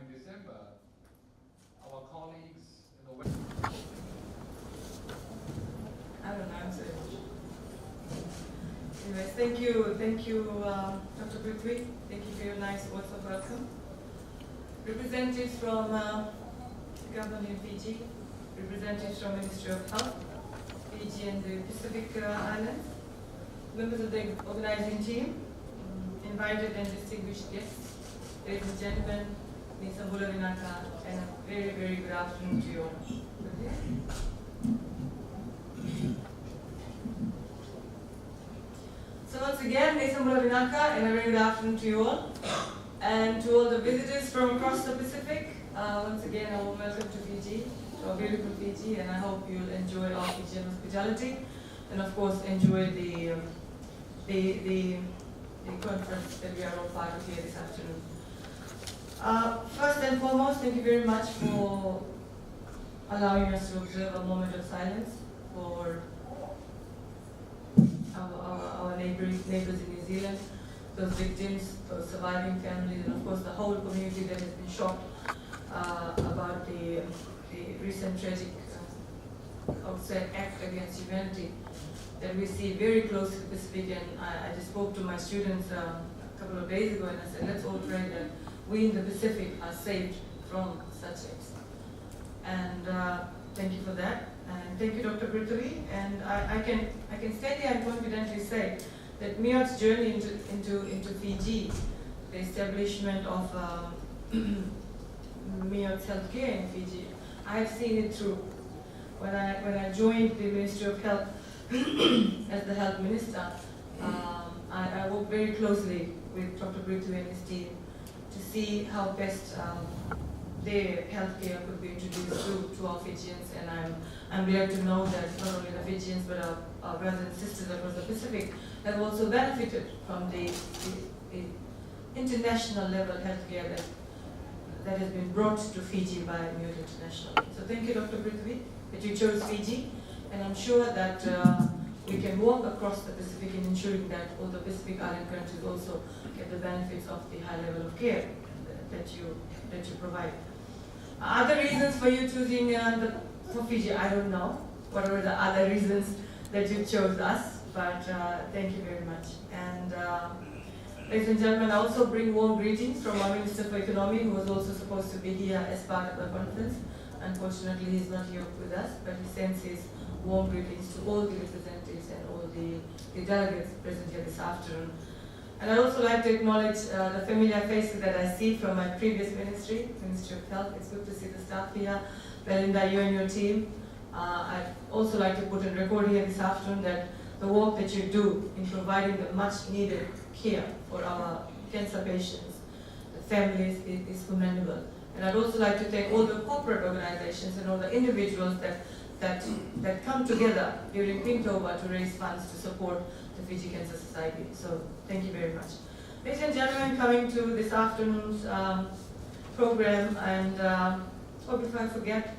in December, our colleagues in the West. I don't know, I'm sorry. Anyways, thank you, Dr. Prithvi. Thank you for your nice words of welcome. Representatives from the government in Fiji, representatives from Ministry of Health, Fiji and the Pacific Islands, members of the organizing team, invited and distinguished guests, ladies and gentlemen, Nisa Bulavinaka, and a very, very good afternoon to you all. So once again, Nisa Bulavinaka, and a very good afternoon to you all. And to all the visitors from across the Pacific, once again, a warm welcome to Fiji, to our beautiful Fiji, and I hope you'll enjoy our Fijian hospitality, and of course enjoy the conference that we are all part of here this afternoon. First and foremost, thank you very much for allowing us to observe a moment of silence for our neighbors in New Zealand, those victims, those surviving families, and of course the whole community that has been shocked about the recent tragic act against humanity that we see very close to the Pacific. And I just spoke to my students a couple of days ago, and I said, let's all pray that we in the Pacific are saved from such acts. And thank you for that. And thank you, Dr. Prithvi. And I can stand here and confidently say that MIOT's journey into Fiji, the establishment of MIOT's healthcare in Fiji, I have seen it through. When I joined the Ministry of Health as the Health Minister, I worked very closely with Dr. Prithvi and his team to see how best their healthcare could be introduced to our Fijians, and I'm glad to know that not only the Fijians but our brothers and sisters across the Pacific have also benefited from the international level healthcare that has been brought to Fiji by MIOT International. So thank you, Dr. Prithvi, that you chose Fiji, and I'm sure that we can walk across the Pacific in ensuring that all the Pacific Island countries also get the benefits of the high level of care that you provide. Other reasons for you choosing for Fiji, I don't know. What are the other reasons that you chose us? But thank you very much. And ladies and gentlemen, I also bring warm greetings from our Minister for Economy, who was also supposed to be here as part of the conference. Unfortunately, he's not here with us, but he sends his warm greetings to all the representatives and all the delegates present here this afternoon. And I'd also like to acknowledge the familiar faces that I see from my previous Ministry of Health. It's good to see the staff here. Belinda, you and your team. I'd also like to put on record here this afternoon that the work that you do in providing the much needed care for our cancer patients, the families, is commendable. And I'd also like to thank all the corporate organizations and all the individuals that come together during Pinktober to raise funds to support the Fiji Cancer Society. So thank you very much. Ladies and gentlemen, coming to this afternoon's program, and before I forget,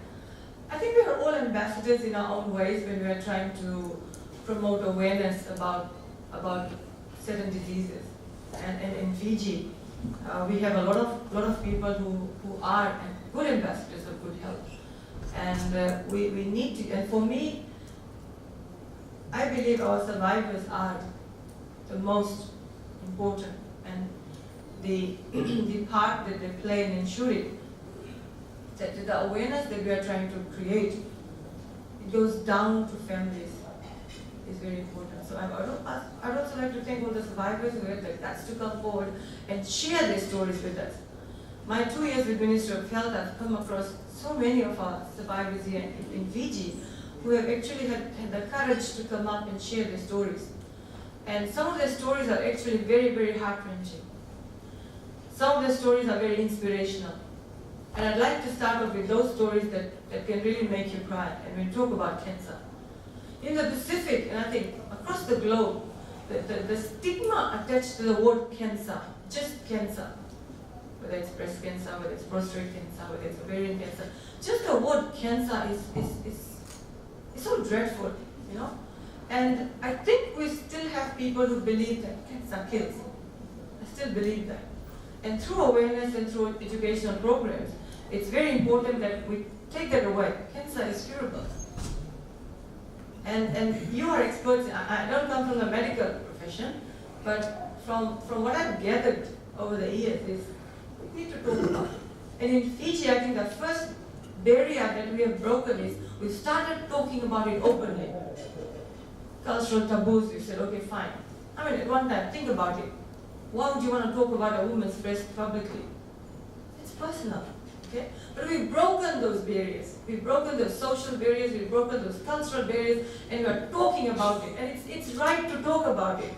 I think we are all ambassadors in our own ways when we are trying to promote awareness about certain diseases. And in Fiji, we have a lot of people who are good ambassadors of good health. And we need to, and for me, I believe our survivors are the most important, and the part that they play in ensuring that the awareness that we are trying to create, it goes down to families, is very important. So I'd also like to thank all the survivors who had the guts to come forward and share their stories with us. My 2 years with Ministry of Health, I've come across so many of our survivors here in Fiji who have actually had the courage to come up and share their stories. And some of their stories are actually very, very heart-wrenching. Some of their stories are very inspirational. And I'd like to start off with those stories that can really make you cry. And when we talk about cancer. In the Pacific, and I think across the globe, the stigma attached to the word cancer, just cancer, whether it's breast cancer, whether it's prostate cancer, whether it's ovarian cancer, just the word cancer is so dreadful, you know? And I think we still have people who believe that cancer kills. I still believe that. And through awareness and through educational programs, it's very important that we take that away. Cancer is curable. And you are experts. I don't come from the medical profession, but from what I've gathered over the years is we need to talk about it. And in Fiji, I think the first barrier that we have broken is we started talking about it openly. Cultural taboos, we said, okay, fine. I mean, at one time, think about it. Why would you want to talk about a woman's breast publicly? It's personal, okay? But we've broken those barriers. We've broken those social barriers, we've broken those cultural barriers, and we're talking about it. And it's right to talk about it.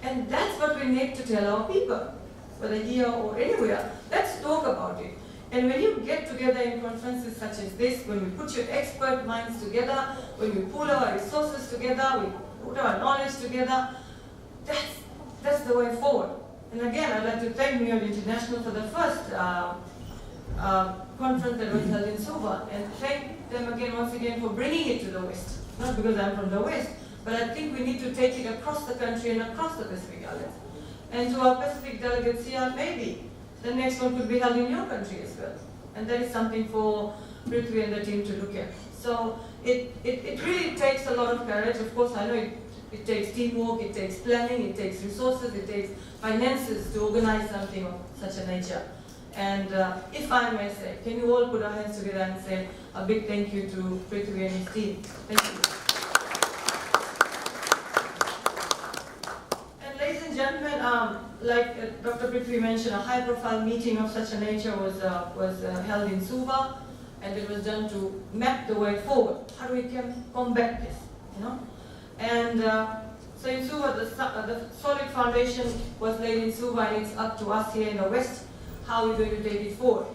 And that's what we need to tell our people, whether here or anywhere. Let's talk about it. And when you get together in conferences such as this, when we put your expert minds together, when we pool our resources together, we put our knowledge together, that's the way forward. And again, I'd like to thank MIOT International for the first conference that was held in Suva, and thank them again, once again, for bringing it to the West. Not because I'm from the West, but I think we need to take it across the country and across the Pacific Islands. And to our Pacific delegates here, maybe the next one could be held in your country as well. And that is something for Prithvi and the team to look at. So it really takes a lot of courage. Of course, I know it takes teamwork, it takes planning, it takes resources, it takes finances to organize something of such a nature. And if I may say, can you all put our hands together and say a big thank you to Prithvi and his team. Thank you. And ladies and gentlemen, like Dr. Prithvi mentioned, a high-profile meeting of such a nature was held in Suva, and it was done to map the way forward. How do we combat this? You know? And so in Suva, the solid foundation was laid in Suva, and it's up to us here in the West how we're going to take it forward.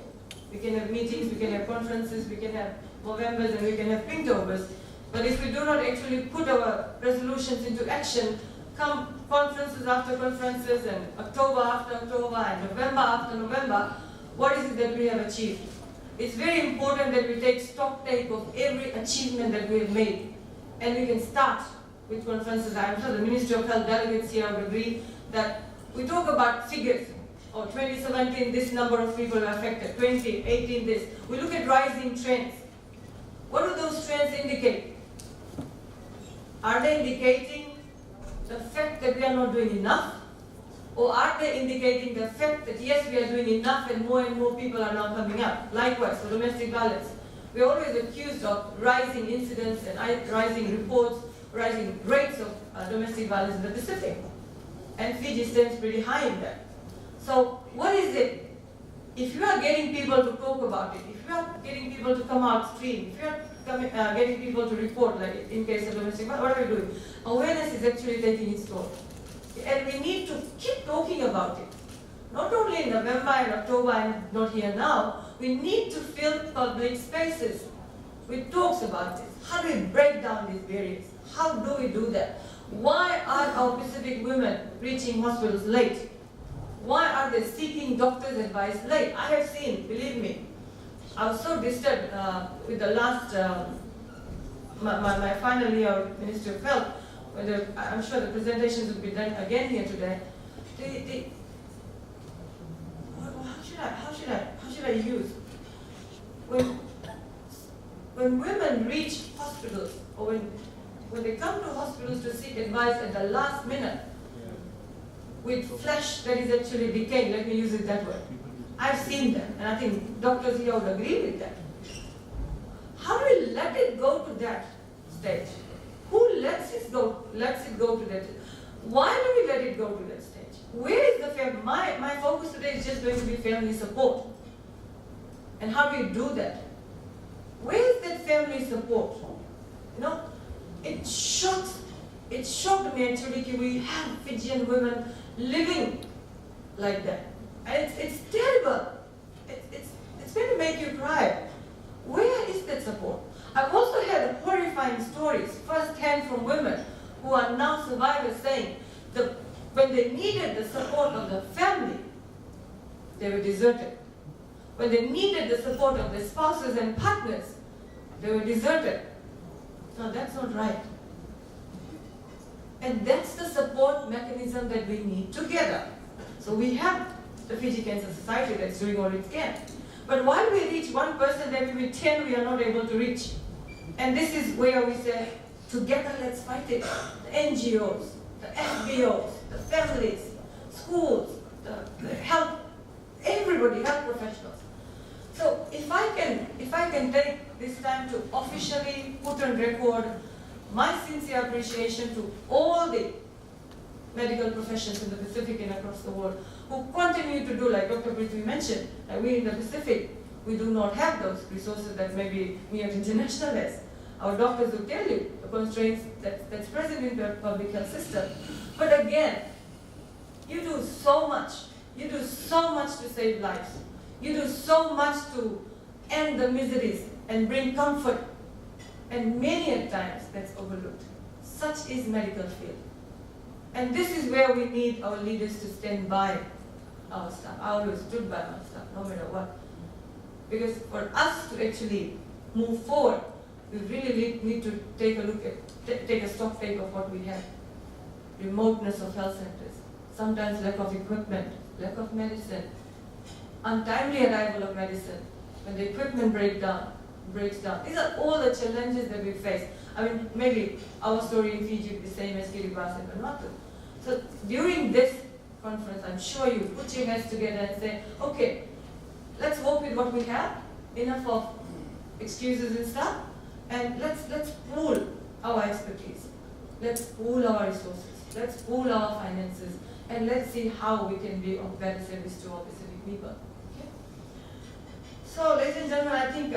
We can have meetings, we can have conferences, we can have Movembers, and we can have Pinktovers. But if we do not actually put our resolutions into action, come conferences after conferences, and October after October, and November after November, what is it that we have achieved? It's very important that we take stock take of every achievement that we have made. And we can start with conferences. I'm sure the Ministry of Health delegates here would agree that we talk about figures. Or 2017, this number of people were affected. 2018, this. We look at rising trends. What do those trends indicate? Are they indicating the fact that we are not doing enough? Or are they indicating the fact that yes, we are doing enough and more people are now coming up? Likewise, for domestic violence. We are always accused of rising incidents and rising reports, rising rates of domestic violence in the Pacific. And Fiji stands pretty high in that. So what is it? If you are getting people to talk about it, if you are getting people to come out stream, if you are getting people to report, like in case of domestic violence, what are we doing? Awareness is actually taking its toll. And we need to keep talking about it. Not only in November and October and not here now, we need to fill public spaces with talks about this. How do we break down these barriers? How do we do that? Why are our Pacific women reaching hospitals late? Why are they seeking doctor's advice late? I have seen, believe me, I was so disturbed with the last, my final year of Ministry of Health, when I'm sure the presentations will be done again here today. How should I use? When women reach hospitals, or when they come to hospitals to seek advice at the last minute, with flesh that is actually decaying, let me use it that way. I've seen them, and I think doctors here would agree with that. How do we let it go to that stage? Who lets it go to that? Why do we let it go to that stage? Where is the family? My focus today is just going to be family support. And how do you do that? Where is that family support? You know, it shocked me actually that we have Fijian women living like that. And it's terrible. It's going to make you cry. Where is that support? I've also heard horrifying stories firsthand from women who are now survivors saying that when they needed the support of the family, they were deserted. When they needed the support of their spouses and partners, they were deserted. No, that's not right. And that's the support mechanism that we need together. So we have the Fiji Cancer Society that's doing all it can. But while we reach 1%, there will be 10 we are not able to reach. And this is where we say, together let's fight it. The NGOs, the FBOs, the families, schools, the health, everybody, health professionals. So if I can take this time to officially put on record my sincere appreciation to all the medical professions in the Pacific and across the world who continue to do, like Dr. Prithvi mentioned, that we in the Pacific, we do not have those resources that maybe MIOT International has. Our doctors will tell you the constraints that's present in the public health system. But again, you do so much. You do so much to save lives. You do so much to end the miseries and bring comfort. And many a times that's overlooked. Such is medical field. And this is where we need our leaders to stand by our staff. I always stood by my staff, no matter what. Because for us to actually move forward, we really need to take a look at, take a stock take of what we have. Remoteness of health centers, sometimes lack of equipment, lack of medicine, untimely arrival of medicine, when the equipment breaks down. These are all the challenges that we face. I mean, maybe our story in Fiji is the same as Kiribati and Vanuatu. So during this conference, I'm sure you put your heads together and say, okay, let's work with what we have, enough of excuses and stuff, and let's pool our expertise. Let's pool our resources. Let's pool our finances, and let's see how we can be of better service to our Pacific people. Okay? So, ladies and gentlemen, I think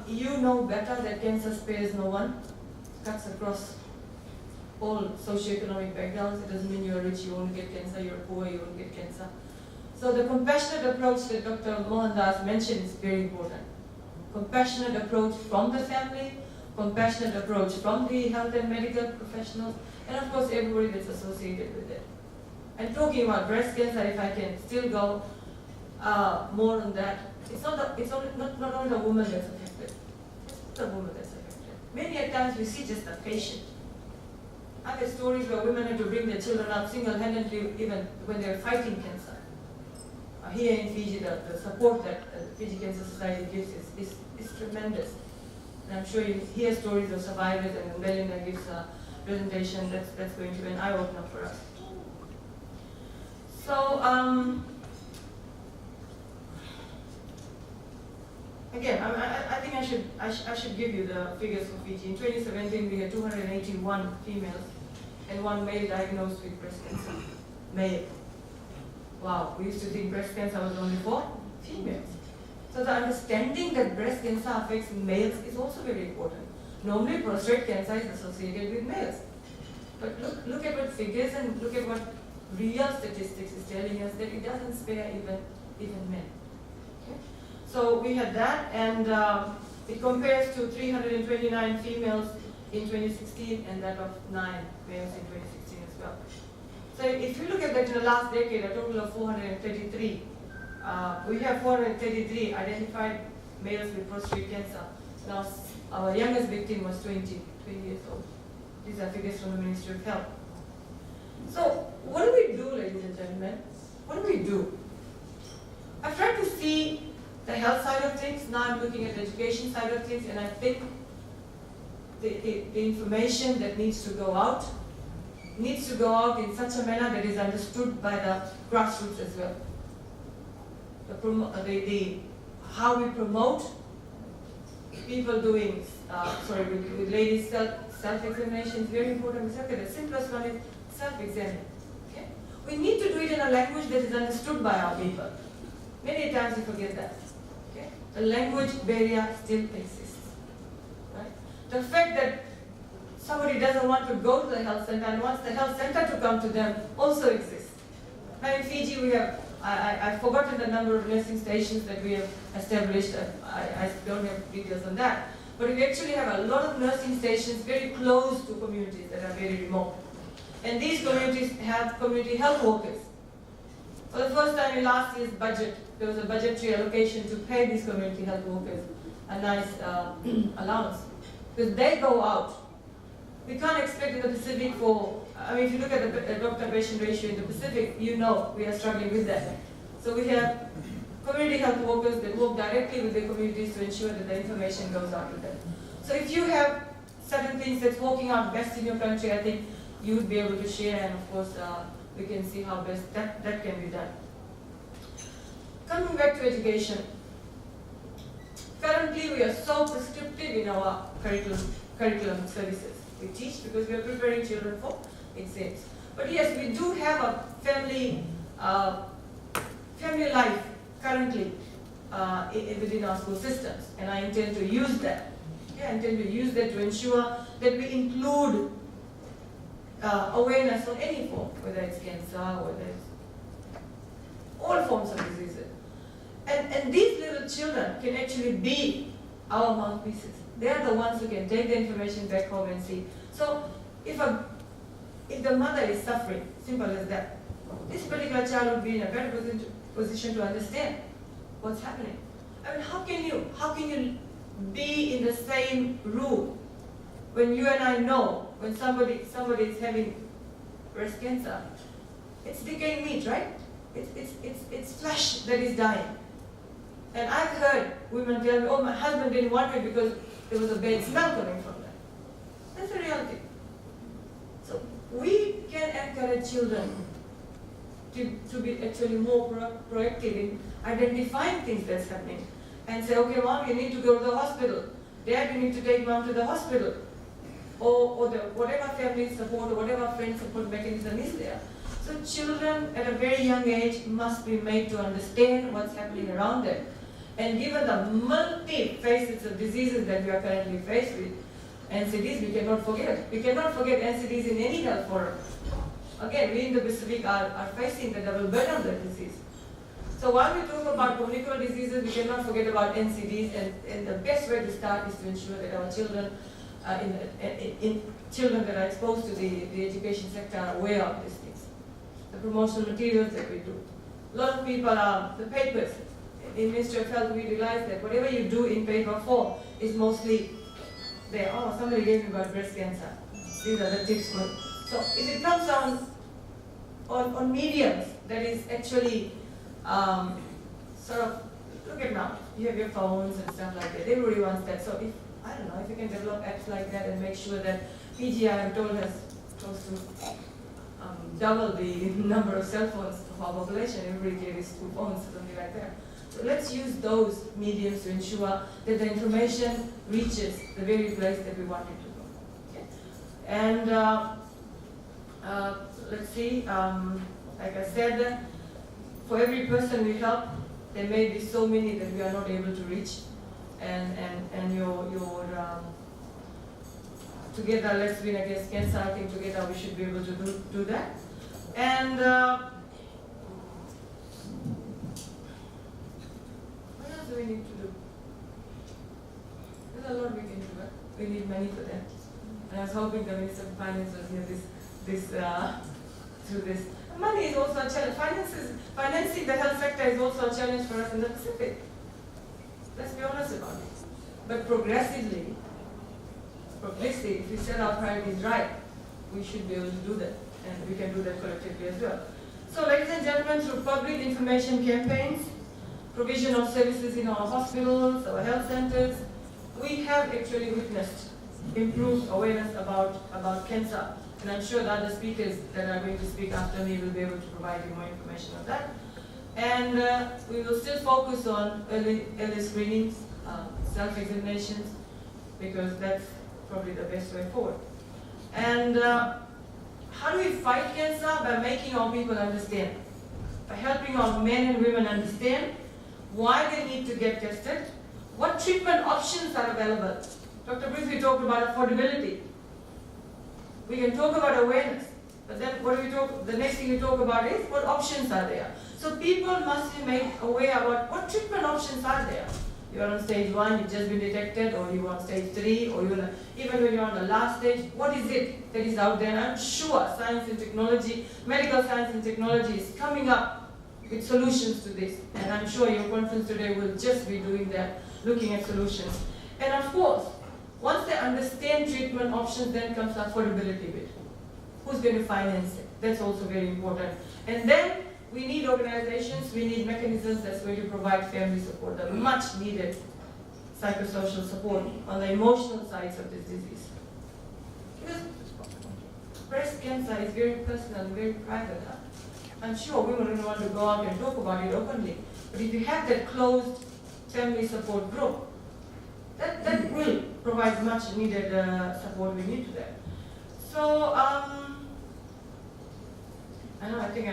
you know better that cancer spares no one. Cuts across all socioeconomic backgrounds. It doesn't mean you're rich, you won't get cancer, you're poor, you won't get cancer. So the compassionate approach that Dr. Mohandas mentioned is very important. Compassionate approach from the family, compassionate approach from the health and medical professionals, and of course everybody that's associated with it. And talking about breast cancer, if I can still go more on that, it's not only the woman that's affected, it's the woman that's affected. Many a times we see just the patient. I've had stories where women had to bring their children up single-handedly even when they're fighting cancer. Here in Fiji, the support that the Fiji Cancer Society gives is tremendous. And I'm sure you hear stories of survivors, and when Belinda gives a presentation, that's going to be an eye-opener for us. So, again, I think I should give you the figures for Fiji. In 2017, we had 281 females and 1 male diagnosed with breast cancer. Male. Wow, we used to think breast cancer was only for females. So the understanding that breast cancer affects males is also very important. Normally, prostate cancer is associated with males. But look at what figures and look at what real statistics is telling us, that it doesn't spare even men. Okay? So we had that, and it compares to 329 females in 2016 and that of 9 males in 2016 as well. So if you look at that in the last decade, a total of 433, we have 433 identified males with prostate cancer. Now, our youngest victim was 20 years old. These are figures from the Ministry of Health. So what do we do, ladies and gentlemen? What do we do? I've tried to see the health side of things. Now I'm looking at the education side of things, and I think the information that needs to go out in such a manner that is understood by the grassroots as well. How we promote people doing, with ladies self-examination is very important. The simplest one is self-examine. Okay? We need to do it in a language that is understood by our people. Many times we forget that. Okay? The language barrier still exists. Right? The fact that somebody doesn't want to go to the health center and wants the health center to come to them also exists. Now in Fiji we have, I've forgotten the number of nursing stations that we have established. I don't have details on that. But we actually have a lot of nursing stations very close to communities that are very remote. And these communities have community health workers. For the first time in last year's budget, there was a budgetary allocation to pay these community health workers a nice allowance. Because they go out. We can't expect in the Pacific if you look at the doctor-patient ratio in the Pacific, you know we are struggling with that. So we have community health workers that work directly with the communities to ensure that the information goes out to them. So if you have certain things that's working out best in your country, I think you would be able to share, and of course we can see how best that can be done. Coming back to education, currently we are so prescriptive in our curriculum services. We teach because we are preparing children for exams. But yes, we do have a family life currently within our school systems, and I intend to use that. I intend to use that to ensure that we include awareness on any form, whether it's cancer, whether it's all forms of diseases. And these little children can actually be our mouthpieces. They are the ones who can take the information back home and see. So if the mother is suffering, simple as that, this particular child would be in a better position to understand what's happening. I mean, how can you be in the same room when you and I know when somebody is having breast cancer? It's decaying meat, right? It's flesh that is dying. And I've heard women tell me, oh, my husband didn't want it because there was a bad smell coming from that. That's the reality. So we can encourage children to be actually more proactive in identifying things that's happening. And say, okay, mom, you need to go to the hospital. Dad, you need to take mom to the hospital. Or whatever family support or whatever friend support mechanism is there. So children at a very young age must be made to understand what's happening around them. And given the multi-facets of diseases that we are currently faced with, NCDs we cannot forget. We cannot forget NCDs in any health forum. Again, we in the Pacific are facing the double burden of the disease. So while we talk about communicable diseases, we cannot forget about NCDs, and the best way to start is to ensure that our children, children that are exposed to the education sector are aware of these things. The promotional materials that we do. A lot of people the papers. In Ministry of Health, we realize that whatever you do in paper form is mostly there. Oh, somebody gave me about breast cancer. These are the tips. So if it comes on mediums, that is actually sort of, look at now, you have your phones and stuff like that. Everybody wants that. So if you can develop apps like that and make sure that Fiji, I am told, has close to double the number of cell phones of our population. Everybody carries 2 phones, something like that. So let's use those mediums to ensure that the information reaches the very place that we want it to go. Okay? And let's see, like I said, for every person we help, there may be so many that we are not able to reach. And your together, let's win against cancer. I think together we should be able to do that. And what else do we need to do? There's a lot we can do, but we need money for that. And I was hoping the Minister of Finance was here through this. Money is also a challenge. Financing the health sector is also a challenge for us in the Pacific. Let's be honest about it. But progressively, if we set our priorities right, we should be able to do that. And we can do that collectively as well. So ladies and gentlemen, through public information campaigns, provision of services in our hospitals, our health centers, we have actually witnessed improved awareness about cancer. And I'm sure the other speakers that are going to speak after me will be able to provide you more information on that. And we will still focus on early screenings, self-examinations, because that's probably the best way forward. And how do we fight cancer? By making our people understand. By helping our men and women understand why they need to get tested, what treatment options are available. Dr. Briefly talked about affordability. We can talk about awareness, but then the next thing we talk about is what options are there. So people must be made aware about what treatment options are there. You're on stage 1, you've just been detected, or you're on stage 3, or even when you're on the last stage, what is it that is out there? And I'm sure science and technology, medical science and technology is coming up with solutions to this. And I'm sure your conference today will just be doing that, looking at solutions. And of course, once they understand treatment options, then comes affordability bit. Who's going to finance it? That's also very important. And then we need organizations, we need mechanisms that's going to provide family support, the much needed psychosocial support on the emotional sides of this disease. Because breast cancer is very personal, very private. Huh? I'm sure women don't want to go out and talk about it openly. But if you have that closed family support group, that will provide much needed support we need to them. So I think I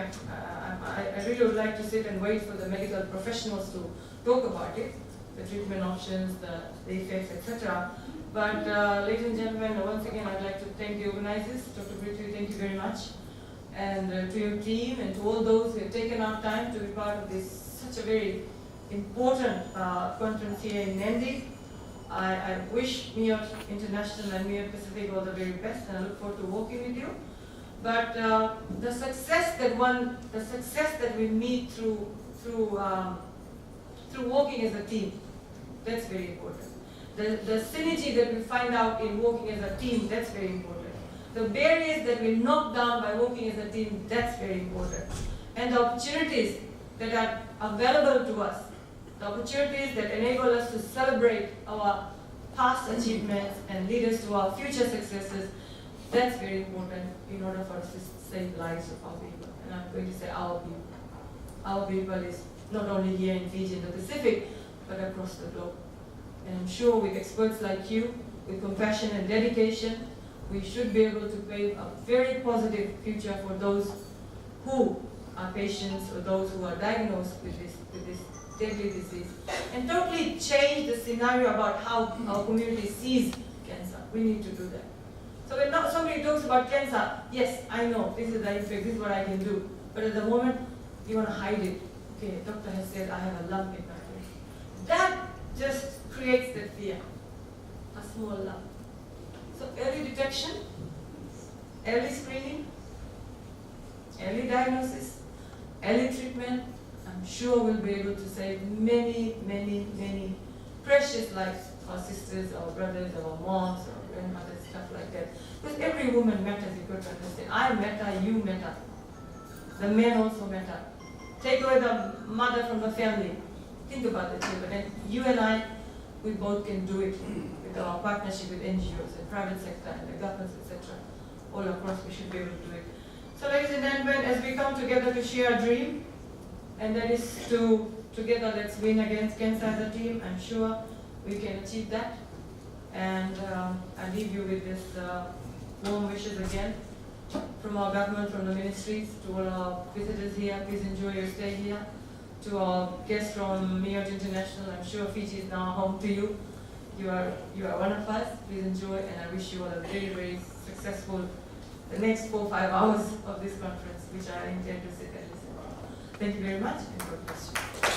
really would like to sit and wait for the medical professionals to talk about it, the treatment options, the effects, etc. But ladies and gentlemen, once again, I'd like to thank the organizers. Dr. Prithvi, thank you very much. And to your team and to all those who have taken our time to be part of this such a very important conference here in Nadi. I wish MIOT International and MIOT Pacific all the very best, and I look forward to working with you. But the success that we meet through working as a team, that's very important. The synergy that we find out in working as a team, that's very important. The barriers that we knock down by working as a team, that's very important. And the opportunities that are available to us, the opportunities that enable us to celebrate our past achievements and lead us to our future successes, that's very important in order for us to save lives of our people. And I'm going to say our people. Our people is not only here in Fiji and the Pacific, but across the globe. And I'm sure with experts like you, with compassion and dedication, we should be able to pave a very positive future for those who are patients or those who are diagnosed with this deadly disease, and totally change the scenario about how our community sees cancer. We need to do that. So when somebody talks about cancer, yes, I know, this is the effect, this is what I can do. But at the moment, you want to hide it. Okay, doctor has said I have a lump in my breast. That just creates that fear, a small lump. So early detection, early screening, early diagnosis, early treatment, I'm sure we'll be able to save many, many, many precious lives, our sisters, our brothers, our moms, our grandmothers, stuff like that. Because every woman matters, you got to understand. I matter, you matter. The men also matter. Take away the mother from the family. Think about the children. And you and I, we both can do it with our partnership with NGOs, the private sector, and the governments, etc. All across, we should be able to do it. So ladies and gentlemen, as we come together to share a dream, and that is to, together, let's win against cancer as a team. I'm sure we can achieve that. And I leave you with this warm wishes again from our government, from the ministries, to all our visitors here. Please enjoy your stay here. To our guests from MIOT International, I'm sure Fiji is now home to you. You are one of us. Please enjoy, and I wish you all a very, very successful the next 4 or 5 hours of this conference, which I intend to sit and listen. Thank you very much, and God bless you.